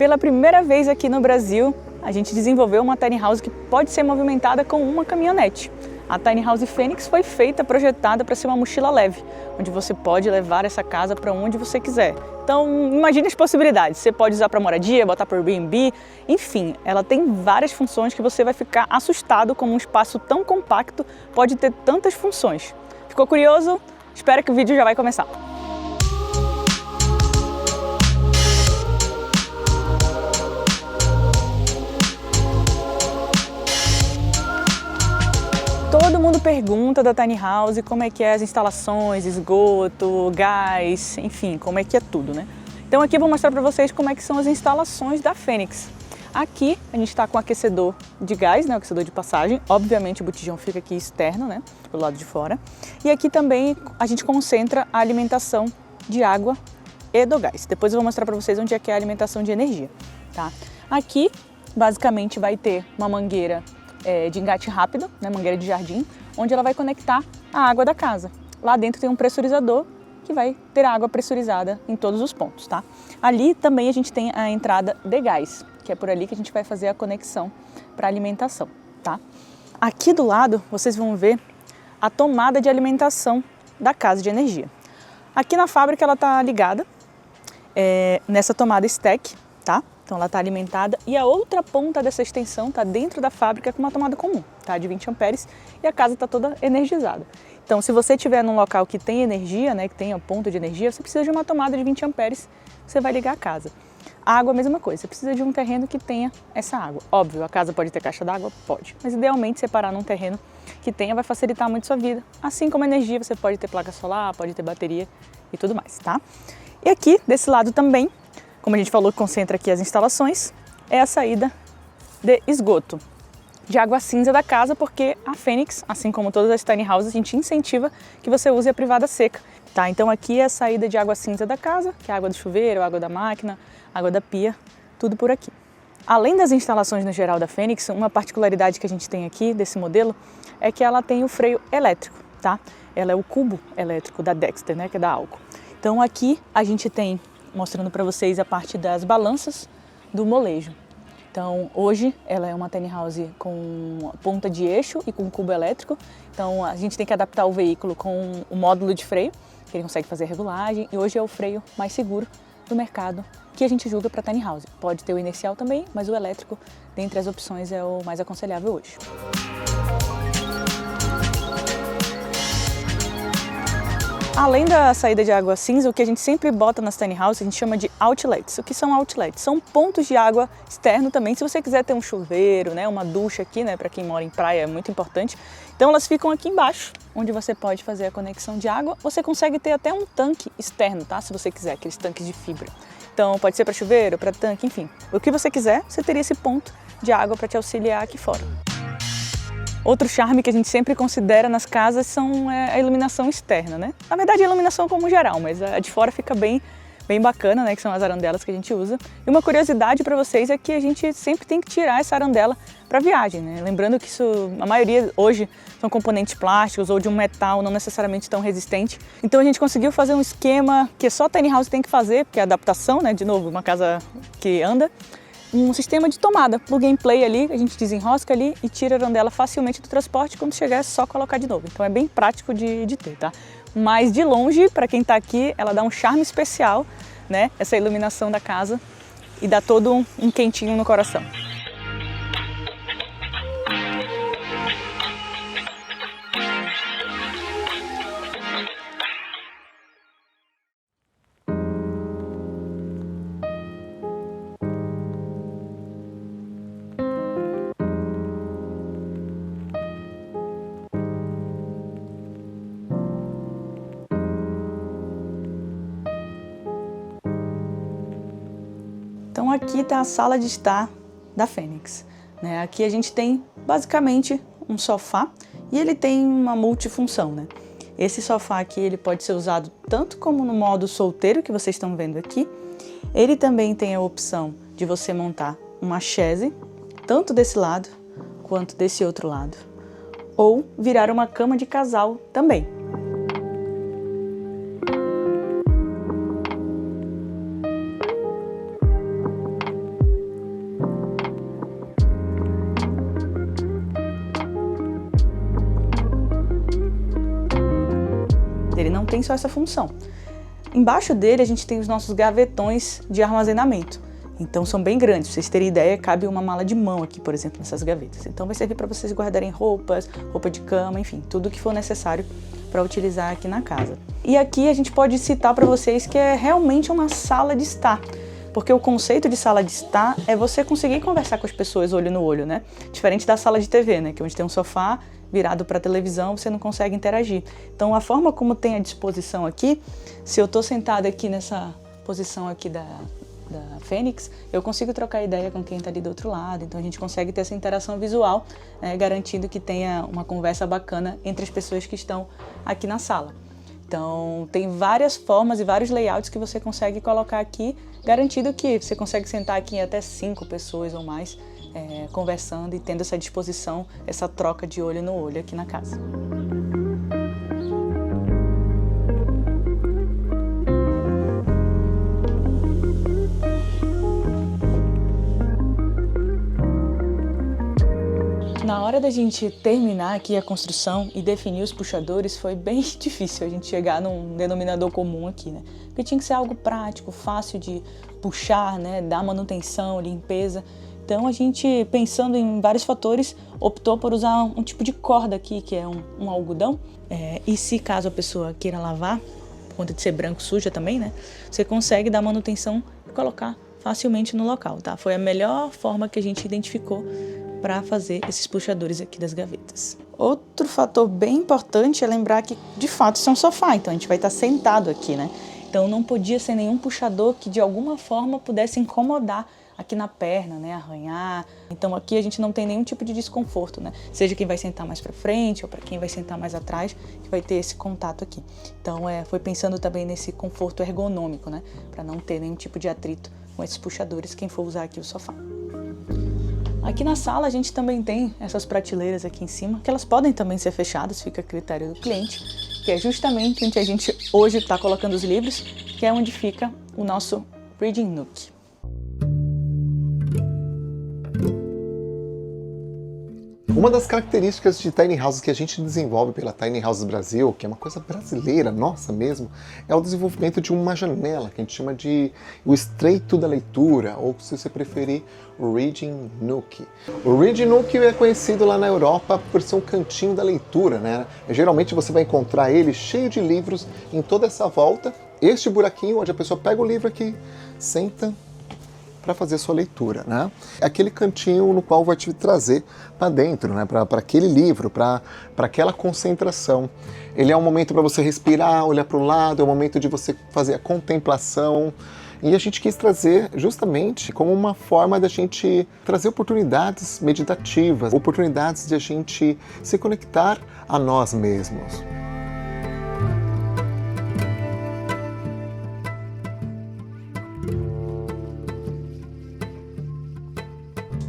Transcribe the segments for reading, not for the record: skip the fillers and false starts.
Pela primeira vez aqui no Brasil, a gente desenvolveu uma tiny house que pode ser movimentada com uma caminhonete. A Tiny House Fênix foi projetada para ser uma mochila leve, onde você pode levar essa casa para onde você quiser. Então, imagine as possibilidades. Você pode usar para moradia, botar para Airbnb, enfim, ela tem várias funções que você vai ficar assustado como um espaço tão compacto pode ter tantas funções. Ficou curioso? Espero que o vídeo já vai começar. Todo mundo pergunta da Tiny House como é que é as instalações, esgoto, gás, enfim, como é que é tudo, né? Então aqui eu vou mostrar para vocês como é que são as instalações da Fênix. Aqui a gente está com aquecedor de gás, né, o aquecedor de passagem, obviamente o botijão fica aqui externo, né, do lado de fora. E aqui também a gente concentra a alimentação de água e do gás. Depois eu vou mostrar para vocês onde é que é a alimentação de energia, tá? Aqui basicamente vai ter uma mangueira de engate rápido, né, mangueira de jardim, onde ela vai conectar a água da casa. Lá dentro tem um pressurizador que vai ter água pressurizada em todos os pontos, tá? Ali também a gente tem a entrada de gás, que é por ali que a gente vai fazer a conexão para alimentação, tá? Aqui do lado vocês vão ver a tomada de alimentação da casa de energia. Aqui na fábrica ela está ligada nessa tomada stack, tá? Então ela está alimentada e a outra ponta dessa extensão está dentro da fábrica com uma tomada comum, tá? De 20 amperes e a casa está toda energizada. Então se você estiver num local que tem energia, né, que tem a ponta de energia, você precisa de uma tomada de 20 amperes, você vai ligar a casa. A água, a mesma coisa, você precisa de um terreno que tenha essa água. Óbvio, a casa pode ter caixa d'água? Pode, mas idealmente separar num terreno que tenha vai facilitar muito sua vida. Assim como a energia, você pode ter placa solar, pode ter bateria e tudo mais, tá? E aqui, desse lado também, como a gente falou, concentra aqui as instalações, é a saída de esgoto, de água cinza da casa, porque a Fênix, assim como todas as tiny houses, a gente incentiva que você use a privada seca, tá? Então aqui é a saída de água cinza da casa, que é a água do chuveiro, a água da máquina, a água da pia, tudo por aqui. Além das instalações no geral da Fênix, uma particularidade que a gente tem aqui desse modelo é que ela tem o freio elétrico, tá? Ela é o cubo elétrico da Dexter, né, que é da Alco. Então aqui a gente tem, mostrando para vocês a parte das balanças do molejo. Então hoje ela é uma tiny house com ponta de eixo e com cubo elétrico. Então a gente tem que adaptar o veículo com o módulo de freio, que ele consegue fazer regulagem, e hoje é o freio mais seguro do mercado que a gente julga para tiny house. Pode ter o inercial também, mas o elétrico, dentre as opções, é o mais aconselhável hoje. Além da saída de água cinza, o que a gente sempre bota nas tiny houses, a gente chama de outlets. O que são outlets? São pontos de água externo também. Se você quiser ter um chuveiro, né, uma ducha aqui, né, para quem mora em praia é muito importante. Então elas ficam aqui embaixo, onde você pode fazer a conexão de água. Você consegue ter até um tanque externo, tá? Se você quiser, aqueles tanques de fibra. Então pode ser para chuveiro, para tanque, enfim. O que você quiser, você teria esse ponto de água para te auxiliar aqui fora. Outro charme que a gente sempre considera nas casas são a iluminação externa, né? Na verdade, a iluminação como geral, mas a de fora fica bem bacana, né? Que são as arandelas que a gente usa. E uma curiosidade para vocês é que a gente sempre tem que tirar essa arandela para viagem, né? Lembrando que a maioria hoje são componentes plásticos ou de um metal não necessariamente tão resistente. Então a gente conseguiu fazer um esquema que só a tiny house tem que fazer, porque é a adaptação, né? De novo, uma casa que anda. Um sistema de tomada, plug and play ali, a gente desenrosca ali e tira a arandela facilmente do transporte, quando chegar é só colocar de novo. Então é bem prático de ter, tá? Mas de longe, para quem tá aqui, ela dá um charme especial, né? Essa iluminação da casa e dá todo um quentinho no coração. Então aqui está a sala de estar da Fênix, né? Aqui a gente tem basicamente um sofá e ele tem uma multifunção, né? Esse sofá aqui ele pode ser usado tanto como no modo solteiro que vocês estão vendo aqui. Ele também tem a opção de você montar uma chaise, tanto desse lado quanto desse outro lado, ou virar uma cama de casal também. tem só essa função. Embaixo dele a gente tem os nossos gavetões de armazenamento. Então são bem grandes, pra vocês terem ideia, cabe uma mala de mão aqui, por exemplo, nessas gavetas. Então vai servir para vocês guardarem roupas, roupa de cama, enfim, tudo que for necessário para utilizar aqui na casa. E aqui a gente pode citar para vocês que é realmente uma sala de estar. Porque o conceito de sala de estar é você conseguir conversar com as pessoas olho no olho, né? Diferente da sala de TV, né? Que é onde tem um sofá virado para a televisão, você não consegue interagir. Então a forma como tem a disposição aqui, se eu estou sentada aqui nessa posição aqui da Fênix, eu consigo trocar ideia com quem está ali do outro lado, então a gente consegue ter essa interação visual, né, garantindo que tenha uma conversa bacana entre as pessoas que estão aqui na sala. Então tem várias formas e vários layouts que você consegue colocar aqui, garantindo que você consegue sentar aqui em até 5 pessoas ou mais, conversando e tendo essa disposição, essa troca de olho no olho aqui na casa. Na hora da gente terminar aqui a construção e definir os puxadores, foi bem difícil a gente chegar num denominador comum aqui, né? Porque tinha que ser algo prático, fácil de puxar, né? Dar manutenção, limpeza. Então a gente, pensando em vários fatores, optou por usar um tipo de corda aqui, que é um algodão. E se caso a pessoa queira lavar, por conta de ser branco, suja também, né? Você consegue dar manutenção e colocar facilmente no local, tá? Foi a melhor forma que a gente identificou para fazer esses puxadores aqui das gavetas. Outro fator bem importante é lembrar que, de fato, isso é um sofá, então a gente vai estar sentado aqui, né? Então não podia ser nenhum puxador que de alguma forma pudesse incomodar aqui na perna, né? Arranhar. Então aqui a gente não tem nenhum tipo de desconforto, né? Seja quem vai sentar mais para frente ou para quem vai sentar mais atrás, que vai ter esse contato aqui. Então foi pensando também nesse conforto ergonômico, né? Para não ter nenhum tipo de atrito com esses puxadores, quem for usar aqui o sofá. Aqui na sala a gente também tem essas prateleiras aqui em cima, que elas podem também ser fechadas, fica a critério do cliente, que é justamente onde a gente hoje está colocando os livros, que é onde fica o nosso Reading Nook. Uma das características de Tiny Houses que a gente desenvolve pela Tiny Houses Brasil, que é uma coisa brasileira, nossa mesmo, é o desenvolvimento de uma janela, que a gente chama de o estreito da leitura, ou se você preferir, o Reading Nook. O Reading Nook é conhecido lá na Europa por ser um cantinho da leitura, né? Geralmente você vai encontrar ele cheio de livros em toda essa volta, este buraquinho onde a pessoa pega o livro aqui, senta para fazer sua leitura, né? Aquele cantinho no qual vai te trazer para dentro, né? Para aquele livro, para aquela concentração. Ele é um momento para você respirar, olhar para o lado, é um momento de você fazer a contemplação. E a gente quis trazer justamente como uma forma da gente trazer oportunidades meditativas, oportunidades de a gente se conectar a nós mesmos.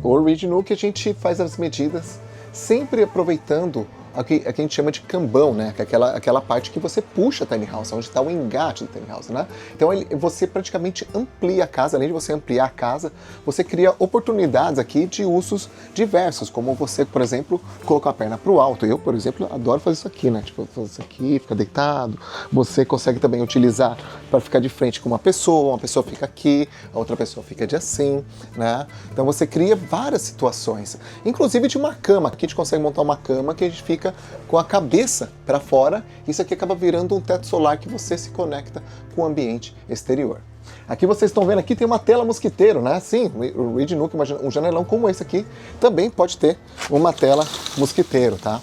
O Reading Nook a gente faz as medidas sempre aproveitando o que a gente chama de cambão, né? Que é aquela parte que você puxa a Tiny House, onde está o engate da Tiny House, né? Então você praticamente amplia a casa, além de você ampliar a casa, você cria oportunidades aqui de usos diversos, como você, por exemplo, colocar a perna para o alto. Eu, por exemplo, adoro fazer isso aqui, né? Tipo, fazer isso aqui, fica deitado. Você consegue também utilizar para ficar de frente com uma pessoa fica aqui, a outra pessoa fica de assim, né? Então você cria várias situações, inclusive de uma cama. Aqui a gente consegue montar uma cama que a gente fica com a cabeça para fora, isso aqui acaba virando um teto solar que você se conecta com o ambiente exterior. Aqui vocês estão vendo, aqui tem uma tela mosquiteiro, né? Sim, o Reading Nook, um janelão como esse aqui, também pode ter uma tela mosquiteiro, tá?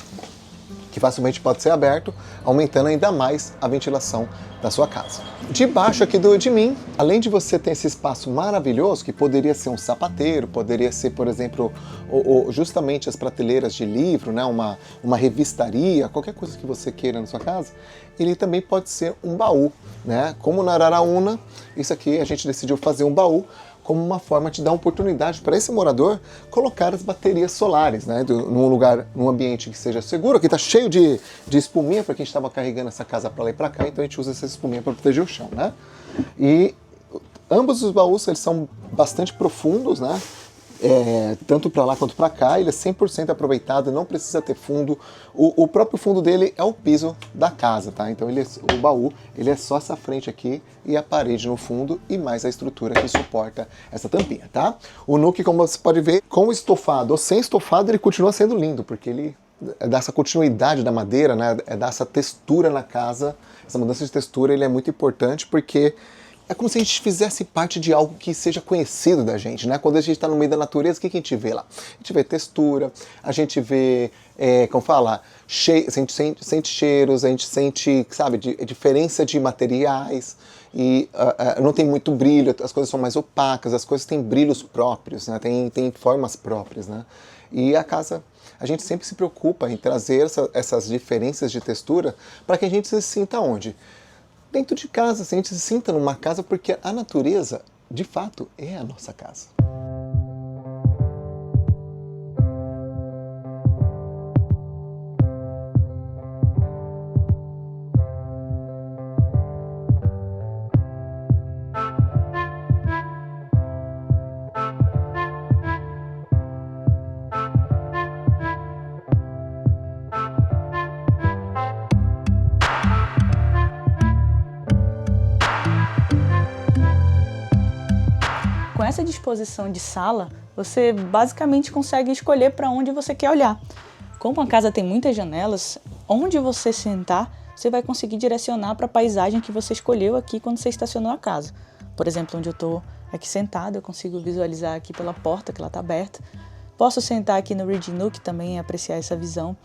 Que facilmente pode ser aberto, aumentando ainda mais a ventilação da sua casa. Debaixo aqui de mim, além de você ter esse espaço maravilhoso, que poderia ser um sapateiro, poderia ser, por exemplo, justamente as prateleiras de livro, né? uma revistaria, qualquer coisa que você queira na sua casa, ele também pode ser um baú, né? Como na Araraúna, isso aqui a gente decidiu fazer um baú, como uma forma de dar oportunidade para esse morador colocar as baterias solares, né, num lugar, num ambiente que seja seguro. Aqui está cheio de espuminha, porque a gente estava carregando essa casa para lá e para cá, então a gente usa essa espuminha para proteger o chão, né? E ambos os baús, eles são bastante profundos, né? tanto para lá quanto para cá, ele é 100% aproveitado, não precisa ter fundo. O próprio fundo dele é o piso da casa, tá? Então o baú, ele é só essa frente aqui e a parede no fundo e mais a estrutura que suporta essa tampinha, tá? O Nuke, como você pode ver, com estofado ou sem estofado, ele continua sendo lindo, porque ele dá essa continuidade da madeira, né? Dá essa textura na casa. Essa mudança de textura ele é muito importante porque é como se a gente fizesse parte de algo que seja conhecido da gente, né? Quando a gente está no meio da natureza, o que a gente vê lá? A gente vê textura, a gente vê, como fala, a gente sente cheiros, a gente sente, sabe, diferença de materiais e não tem muito brilho, as coisas são mais opacas, as coisas têm brilhos próprios, né? Tem formas próprias, né? E a casa, a gente sempre se preocupa em trazer essas diferenças de textura para que a gente se sinta onde? Dentro de casa, a gente se sinta numa casa, porque a natureza, de fato, é a nossa casa. Com essa disposição de sala, você basicamente consegue escolher para onde você quer olhar. Como a casa tem muitas janelas, onde você sentar, você vai conseguir direcionar para a paisagem que você escolheu aqui quando você estacionou a casa. Por exemplo, onde eu estou aqui sentada, eu consigo visualizar aqui pela porta, que ela está aberta. Posso sentar aqui no Read Nook também e apreciar essa visão.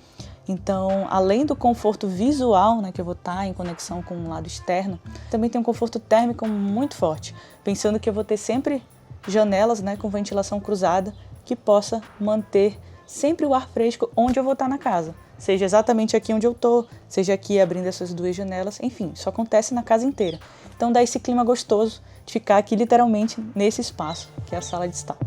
Então, além do conforto visual, né, que eu vou estar em conexão com o lado externo, também tem um conforto térmico muito forte, pensando que eu vou ter sempre janelas, né, com ventilação cruzada, que possa manter sempre o ar fresco onde eu vou estar na casa. Seja exatamente aqui onde eu estou, seja aqui abrindo essas duas janelas, enfim, isso acontece na casa inteira. Então dá esse clima gostoso de ficar aqui literalmente nesse espaço, que é a sala de estar.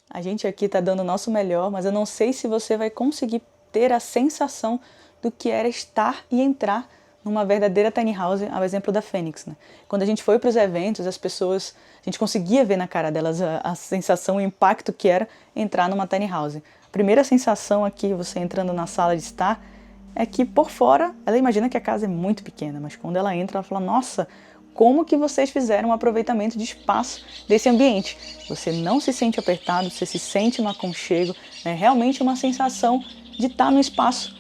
A gente aqui está dando o nosso melhor, mas eu não sei se você vai conseguir ter a sensação do que era estar e entrar numa verdadeira tiny house, ao exemplo da Fênix, né? Quando a gente foi para os eventos, as pessoas, a gente conseguia ver na cara delas a sensação, o impacto que era entrar numa tiny house. A primeira sensação aqui, você entrando na sala de estar, é que por fora, ela imagina que a casa é muito pequena, mas quando ela entra, ela fala, nossa, como que vocês fizeram um aproveitamento de espaço desse ambiente. Você não se sente apertado, você se sente no aconchego, é realmente uma sensação de estar num espaço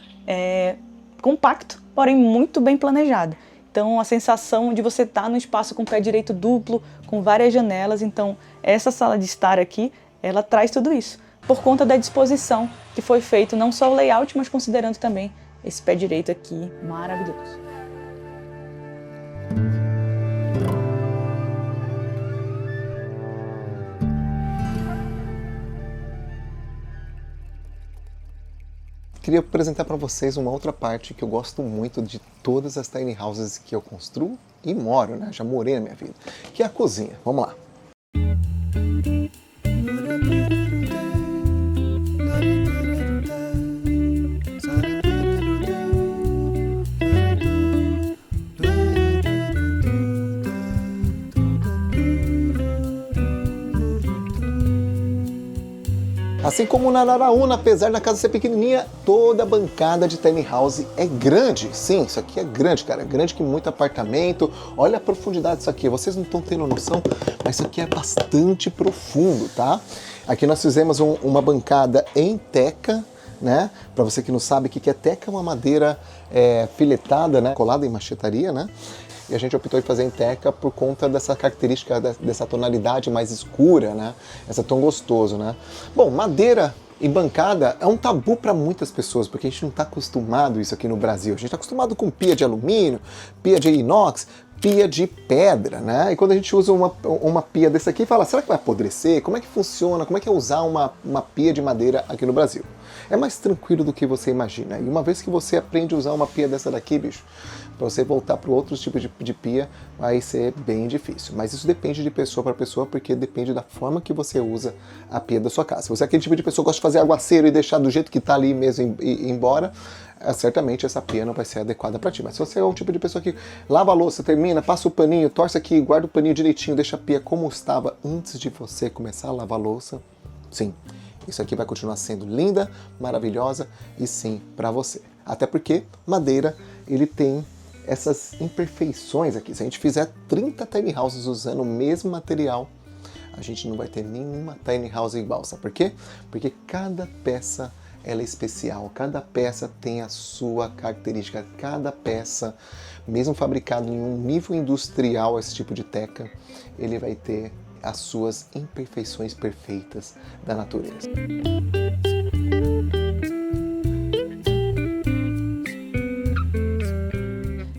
compacto, porém muito bem planejado. Então a sensação de você estar num espaço com pé direito duplo, com várias janelas, então essa sala de estar aqui, ela traz tudo isso, por conta da disposição que foi feito, não só o layout, mas considerando também esse pé direito aqui, maravilhoso. Queria apresentar para vocês uma outra parte que eu gosto muito de todas as tiny houses que eu construo e moro, né? Já morei na minha vida, que é a cozinha. Vamos lá. Assim como na Araraúna, apesar da casa ser pequenininha, toda a bancada de tiny house é grande. Sim, isso aqui é grande, cara. É grande que muito apartamento. Olha a profundidade disso aqui. Vocês não estão tendo noção, mas isso aqui é bastante profundo, tá? Aqui nós fizemos uma bancada em teca, né? Para você que não sabe o que é teca, é uma madeira filetada, né? Colada em machetaria, né? E a gente optou em fazer em teca por conta dessa característica, dessa tonalidade mais escura, né? Essa tom gostoso, né? Bom, madeira e bancada é um tabu para muitas pessoas, porque a gente não está acostumado isso aqui no Brasil. A gente está acostumado com pia de alumínio, pia de inox, pia de pedra, né? E quando a gente usa uma pia desse aqui, fala, será que vai apodrecer? Como é que funciona? Como é que é usar uma pia de madeira aqui no Brasil? É mais tranquilo do que você imagina. E uma vez que você aprende a usar uma pia dessa daqui, bicho, para você voltar para outros tipos de pia, vai ser bem difícil. Mas isso depende de pessoa para pessoa, porque depende da forma que você usa a pia da sua casa. Se você é aquele tipo de pessoa que gosta de fazer aguaceiro e deixar do jeito que está ali mesmo e ir embora, certamente essa pia não vai ser adequada para ti. Mas se você é um tipo de pessoa que lava a louça, termina, passa o paninho, torce aqui, guarda o paninho direitinho, deixa a pia como estava antes de você começar a lavar a louça, sim, isso aqui vai continuar sendo linda, maravilhosa e sim para você. Até porque madeira, ele tem essas imperfeições aqui. Se a gente fizer 30 tiny houses usando o mesmo material, a gente não vai ter nenhuma tiny house igual. Sabe por quê? Porque cada peça ela é especial, cada peça tem a sua característica, cada peça, mesmo fabricado em um nível industrial, esse tipo de teca, ele vai ter as suas imperfeições perfeitas da natureza.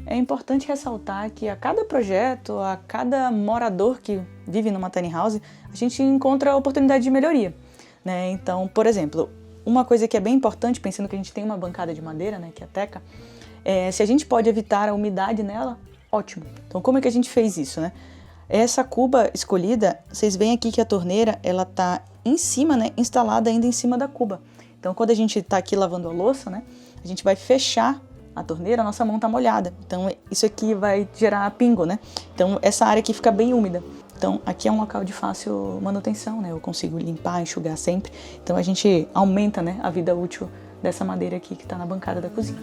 É importante ressaltar que a cada projeto, a cada morador que vive numa tiny house, a gente encontra a oportunidade de melhoria, né? Então, por exemplo, uma coisa que é bem importante, pensando que a gente tem uma bancada de madeira, né, que é a teca, se a gente pode evitar a umidade nela, ótimo. Então, como é que a gente fez isso, né? Essa cuba escolhida, vocês veem aqui que a torneira, ela tá em cima, né, instalada ainda em cima da cuba. Então, quando a gente tá aqui lavando a louça, né, a gente vai fechar a torneira, a nossa mão tá molhada. Então, isso aqui vai gerar pingo, né? Então, essa área aqui fica bem úmida. Então, aqui é um local de fácil manutenção, né? Eu consigo limpar, enxugar sempre. Então, a gente aumenta, né, a vida útil dessa madeira aqui que está na bancada da cozinha.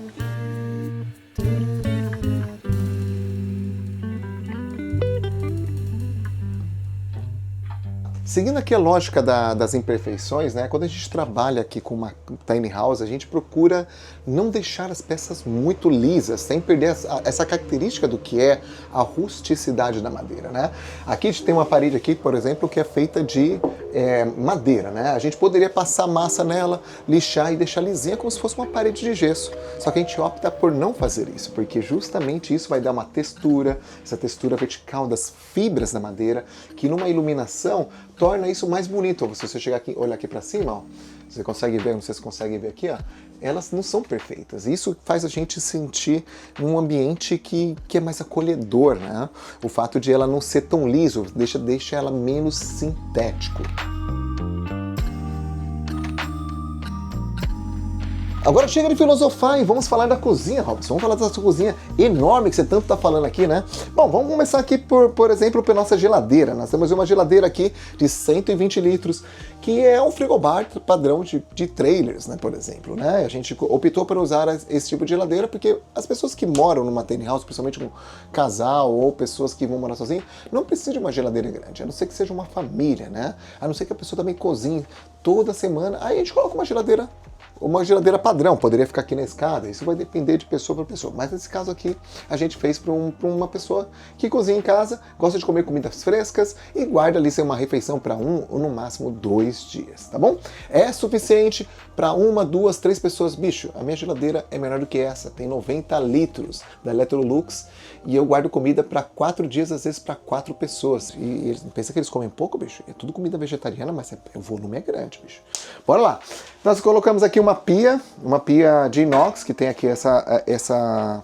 Seguindo aqui a lógica das imperfeições, né? Quando a gente trabalha aqui com uma tiny house, a gente procura não deixar as peças muito lisas, sem perder essa característica do que é a rusticidade da madeira, né? Aqui a gente tem uma parede aqui, por exemplo, que é feita de madeira, né? A gente poderia passar massa nela, lixar e deixar lisinha como se fosse uma parede de gesso. Só que a gente opta por não fazer isso, porque justamente isso vai dar uma textura, essa textura vertical das fibras da madeira, que numa iluminação torna isso mais bonito. Se você chegar aqui, olhar aqui para cima, ó, você consegue ver, não sei se você consegue ver aqui, ó, elas não são perfeitas. Isso faz a gente sentir um ambiente que é mais acolhedor, né? O fato de ela não ser tão liso deixa ela menos sintético. Agora chega de filosofar e vamos falar da cozinha, Robson. Vamos falar dessa cozinha enorme que você tanto está falando aqui, né? Bom, vamos começar aqui por exemplo, pela nossa geladeira. Nós temos uma geladeira aqui de 120 litros, que é um frigobar padrão de trailers, né, por exemplo, né? A gente optou por usar esse tipo de geladeira porque as pessoas que moram numa tiny house, principalmente um casal ou pessoas que vão morar sozinhas, não precisam de uma geladeira grande, a não ser que seja uma família, né? A não ser que a pessoa também cozinhe toda semana. Aí a gente coloca uma geladeira padrão, poderia ficar aqui na escada, isso vai depender de pessoa para pessoa, mas nesse caso aqui a gente fez para uma pessoa que cozinha em casa, gosta de comer comidas frescas e guarda ali uma refeição para 1 ou no máximo 2 dias, tá bom? É suficiente para 1, 2, 3 pessoas. Bicho, a minha geladeira é menor do que essa, tem 90 litros da Electrolux e eu guardo comida para 4 dias, às vezes para 4 pessoas. E eles pensa que eles comem pouco, bicho? É tudo comida vegetariana, mas o volume é grande, bicho. Bora lá! Nós colocamos aqui uma pia de inox, que tem aqui essa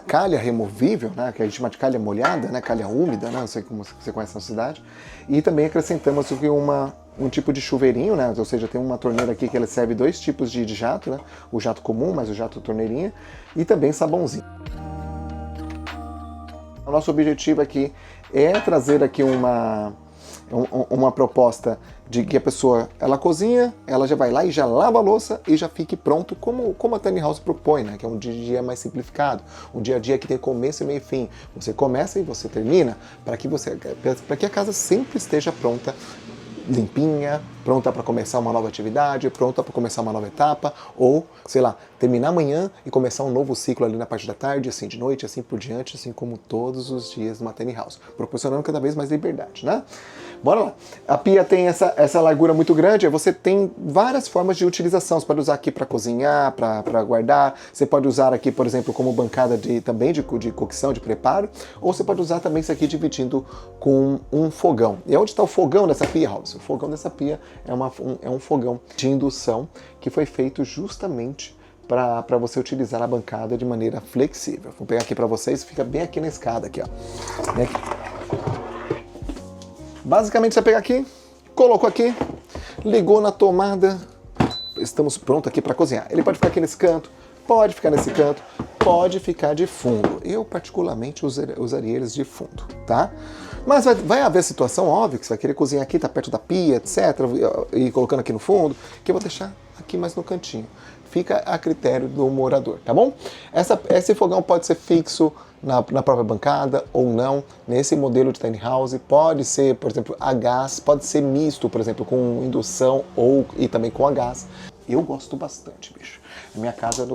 calha removível, né, que a gente chama de calha molhada, né, calha úmida, né, não sei como você conhece na cidade. E também acrescentamos aqui um tipo de chuveirinho, né, ou seja, tem uma torneira aqui que ela serve 2 tipos de jato, né, o jato comum, mas o jato torneirinha, e também sabãozinho. O nosso objetivo aqui é trazer aqui uma proposta de que a pessoa, ela cozinha, ela já vai lá e já lava a louça e já fique pronto, como a tiny house propõe, né? Que é um dia a dia mais simplificado, um dia a dia que tem começo e meio e fim. Você começa e você termina, para que a casa sempre esteja pronta, limpinha, pronta para começar uma nova atividade, pronta para começar uma nova etapa, ou, sei lá, terminar amanhã e começar um novo ciclo ali na parte da tarde, assim de noite, assim por diante, assim como todos os dias numa tiny house, proporcionando cada vez mais liberdade, né? Bora lá. A pia tem essa largura muito grande, você tem várias formas de utilização. Você pode usar aqui para cozinhar, para guardar, você pode usar aqui, por exemplo, como bancada também de cocção, de preparo, ou você pode usar também isso aqui dividindo com um fogão. E onde está o fogão dessa pia, Robson? O fogão dessa pia é um fogão de indução que foi feito justamente para você utilizar a bancada de maneira flexível. Vou pegar aqui para vocês, fica bem aqui na escada, aqui, ó. Bem aqui. Basicamente você pega aqui, colocou aqui, ligou na tomada, estamos prontos aqui para cozinhar. Ele pode ficar aqui nesse canto, pode ficar nesse canto, pode ficar de fundo. Eu particularmente usaria eles de fundo, tá? Mas vai haver situação, óbvio, que você vai querer cozinhar aqui, tá perto da pia, etc, e colocando aqui no fundo, que eu vou deixar aqui mais no cantinho. Fica a critério do morador, tá bom? Esse fogão pode ser fixo na própria bancada ou não. Nesse modelo de tiny house pode ser, por exemplo, a gás, pode ser misto, por exemplo, com indução e também com a gás. Eu gosto bastante, bicho. Na minha casa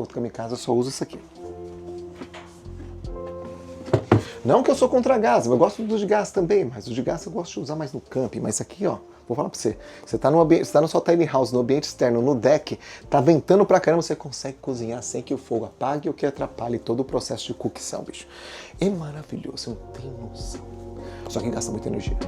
eu só uso isso aqui. Não que eu sou contra gás, eu gosto do de gás também, mas o de gás eu gosto de usar mais no camping. Mas aqui, ó, vou falar pra você, você tá na sua tiny house, no ambiente externo, no deck, tá ventando pra caramba, você consegue cozinhar sem que o fogo apague ou que atrapalhe todo o processo de cocção, bicho. É maravilhoso, você não tem noção. Só que gasta muita energia.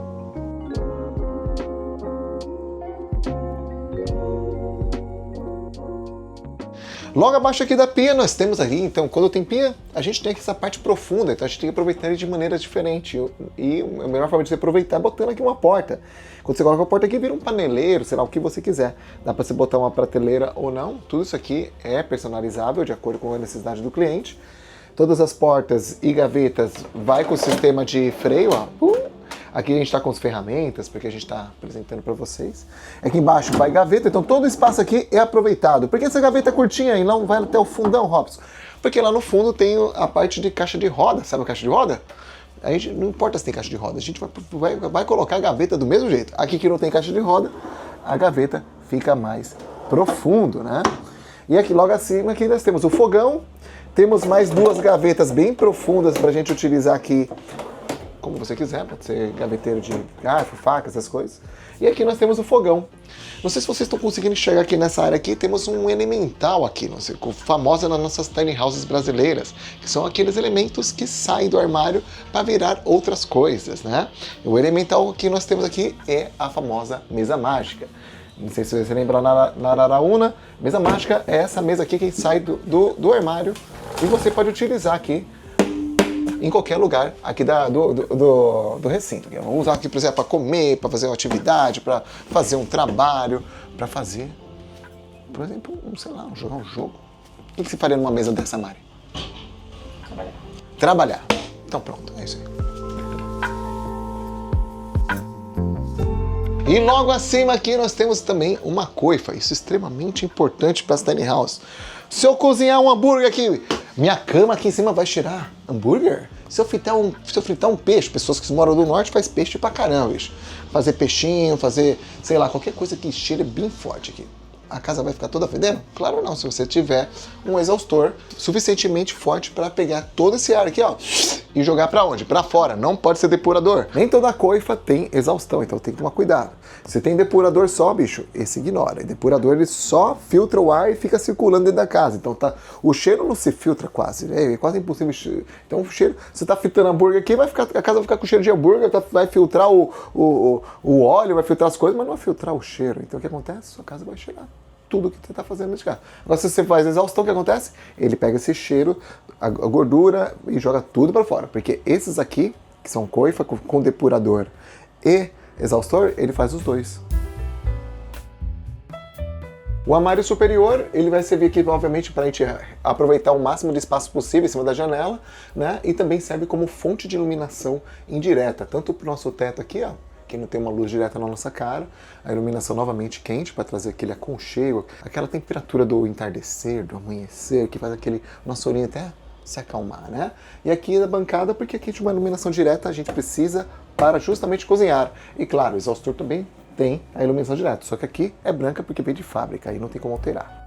Logo abaixo aqui da pia nós temos ali, então, quando tem pia, a gente tem aqui essa parte profunda, então a gente tem que aproveitar ele de maneira diferente. E a melhor forma de você aproveitar é botando aqui uma porta. Quando você coloca a porta aqui, vira um paneleiro, sei lá, o que você quiser. Dá para você botar uma prateleira ou não, tudo isso aqui é personalizável de acordo com a necessidade do cliente. Todas as portas e gavetas vai com o sistema de freio, ó. Aqui a gente está com as ferramentas, porque a gente está apresentando para vocês. Aqui embaixo vai gaveta, então todo o espaço aqui é aproveitado. Por que essa gaveta é curtinha e não vai até o fundão, Robson? Porque lá no fundo tem a parte de caixa de roda, sabe a caixa de roda? A gente, não importa se tem caixa de roda, a gente vai colocar a gaveta do mesmo jeito. Aqui que não tem caixa de roda, a gaveta fica mais profundo, né? E aqui logo acima aqui nós temos o fogão, temos mais duas gavetas bem profundas para a gente utilizar aqui como você quiser, pode ser gaveteiro de garfo, faca, essas coisas. E aqui nós temos o fogão. Não sei se vocês estão conseguindo enxergar aqui nessa área aqui, temos um elemental aqui, não sei, famosa nas nossas tiny houses brasileiras, que são aqueles elementos que saem do armário para virar outras coisas, né? O elemental que nós temos aqui é a famosa mesa mágica. Não sei se você lembra na Araraúna, mesa mágica é essa mesa aqui que sai do armário e você pode utilizar aqui em qualquer lugar aqui do recinto. Vamos usar aqui, por exemplo, para comer, para fazer uma atividade, para fazer um trabalho, para fazer, por exemplo, sei lá, jogar um jogo. O que você faria numa mesa dessa, Mari? Trabalhar. Então pronto, é isso aí. E logo acima aqui nós temos também uma coifa. Isso é extremamente importante para as tiny house. Se eu cozinhar um hambúrguer aqui, minha cama aqui em cima vai cheirar hambúrguer? Se eu fritar um peixe, pessoas que moram do norte faz peixe pra caramba, bicho. Fazer peixinho, fazer, sei lá, qualquer coisa que cheire bem forte aqui. A casa vai ficar toda fedendo? Claro não, se você tiver um exaustor suficientemente forte para pegar todo esse ar aqui, ó, e jogar para onde? Para fora, não pode ser depurador. Nem toda coifa tem exaustão, então tem que tomar cuidado. Se tem depurador só, bicho, esse ignora. E depurador ele só filtra o ar e fica circulando dentro da casa. Então o cheiro não se filtra quase, né? É quase impossível. Então o cheiro, você tá fritando hambúrguer aqui, a casa vai ficar com cheiro de hambúrguer, vai filtrar o óleo, vai filtrar as coisas, mas não vai filtrar o cheiro. Então o que acontece? Sua casa vai cheirar tudo que você está fazendo nesse carro. Agora, se você faz exaustão, o que acontece? Ele pega esse cheiro, a gordura e joga tudo para fora. Porque esses aqui, que são coifa com depurador e exaustor, ele faz os dois. O armário superior, ele vai servir aqui, obviamente, para a gente aproveitar o máximo de espaço possível em cima da janela, né? E também serve como fonte de iluminação indireta, tanto para o nosso teto aqui, ó, que não tem uma luz direta na nossa cara, a iluminação novamente quente para trazer aquele aconchego, aquela temperatura do entardecer, do amanhecer, que faz aquele nosso olhinho até se acalmar, né? E aqui na bancada, porque aqui de uma iluminação direta a gente precisa para justamente cozinhar. E claro, o exaustor também tem a iluminação direta. Só que aqui é branca porque veio de fábrica, aí não tem como alterar.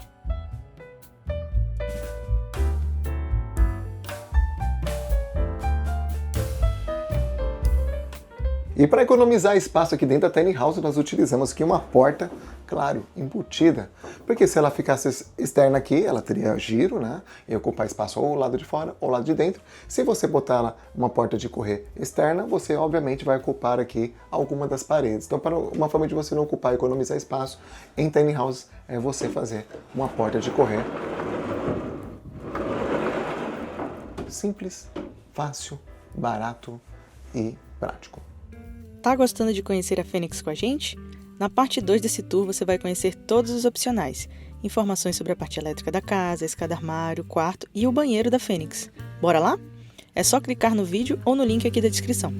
E para economizar espaço aqui dentro da Tiny House, nós utilizamos aqui uma porta, claro, embutida. Porque se ela ficasse externa aqui, ela teria giro, né? E ocupar espaço ou ao lado de fora ou ao lado de dentro. Se você botar ela uma porta de correr externa, você obviamente vai ocupar aqui alguma das paredes. Então, para uma forma de você não ocupar e economizar espaço em Tiny House, é você fazer uma porta de correr. Simples, fácil, barato e prático. Tá gostando de conhecer a Fênix com a gente? Na parte 2 desse tour você vai conhecer todos os opcionais, informações sobre a parte elétrica da casa, a escada armário, quarto e o banheiro da Fênix. Bora lá? É só clicar no vídeo ou no link aqui da descrição.